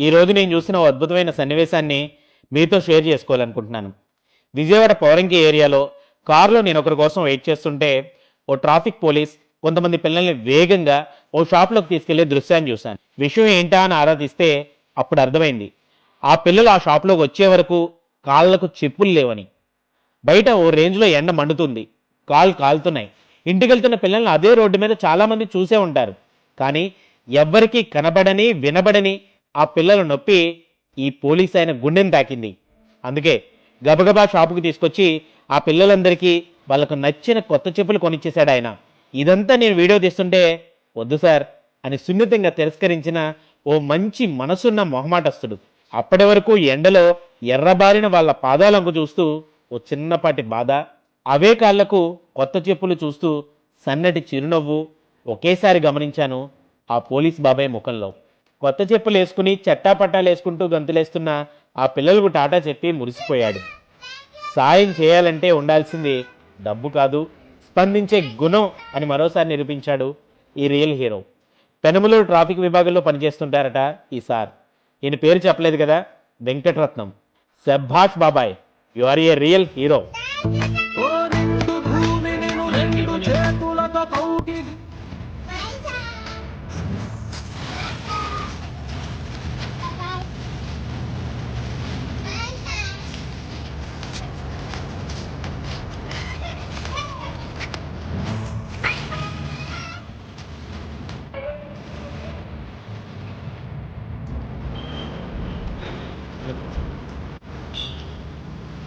ఈరోజు నేను చూసిన ఓ అద్భుతమైన సన్నివేశాన్ని మీతో షేర్ చేసుకోవాలనుకుంటున్నాను. విజయవాడ పౌరంకి ఏరియాలో కారులో నేను ఒకరి కోసం వెయిట్ చేస్తుంటే ఓ ట్రాఫిక్ పోలీస్ కొంతమంది పిల్లల్ని వేగంగా ఓ షాప్లోకి తీసుకెళ్లే దృశ్యాన్ని చూశాను. విషయం ఏంటా అని ఆరాధిస్తే అప్పుడు అర్థమైంది. ఆ పిల్లలు ఆ షాప్లోకి వచ్చే వరకు కాళ్ళకు చెప్పులు లేవని. బయట ఓ రేంజ్లో ఎండ మండుతుంది, కాళ్ళు కాలుతున్నాయి. ఇంటికెళ్తున్న పిల్లల్ని అదే రోడ్డు మీద చాలామంది చూసే ఉంటారు. కానీ ఎవ్వరికీ కనబడని వినబడని ఆ పిల్లల నొప్పి ఈ పోలీస్ ఆయన గుండెని తాకింది. అందుకే గబగబా షాపుకి తీసుకొచ్చి ఆ పిల్లలందరికీ వాళ్ళకు నచ్చిన కొత్త చెప్పులు కొనిచ్చేశాడు ఆయన. ఇదంతా నేను వీడియో తీస్తుంటే వద్దు సార్ అని సున్నితంగా తిరస్కరించిన ఓ మంచి మనసున్న మొహమాటస్తుడు. అప్పటి వరకు ఎండలో ఎర్రబారిన వాళ్ళ పాదాలంకు చూస్తూ ఓ చిన్నపాటి బాధ, అవే కాళ్లకు కొత్త చెప్పులు చూస్తూ సన్నటి చిరునవ్వు ఒకేసారి గమనించాను ఆ పోలీస్ బాబాయ్ ముఖంలో. కొత్త చెప్పులు వేసుకుని చట్టాపట్టాలు వేసుకుంటూ గంతులేస్తున్న ఆ పిల్లలకు టాటా చెప్పి మురిసిపోయాడు. సాయం చేయాలంటే ఉండాల్సింది డబ్బు కాదు, స్పందించే గుణం అని మరోసారి నిరూపించాడు ఈ రియల్ హీరో. పెనమలూరు ట్రాఫిక్ విభాగంలో పనిచేస్తుంటారట ఈ సార్. ఈయన పేరు చెప్పలేదు కదా, వెంకటరత్నం. శభాష్ బాబాయ్, you are a real hero.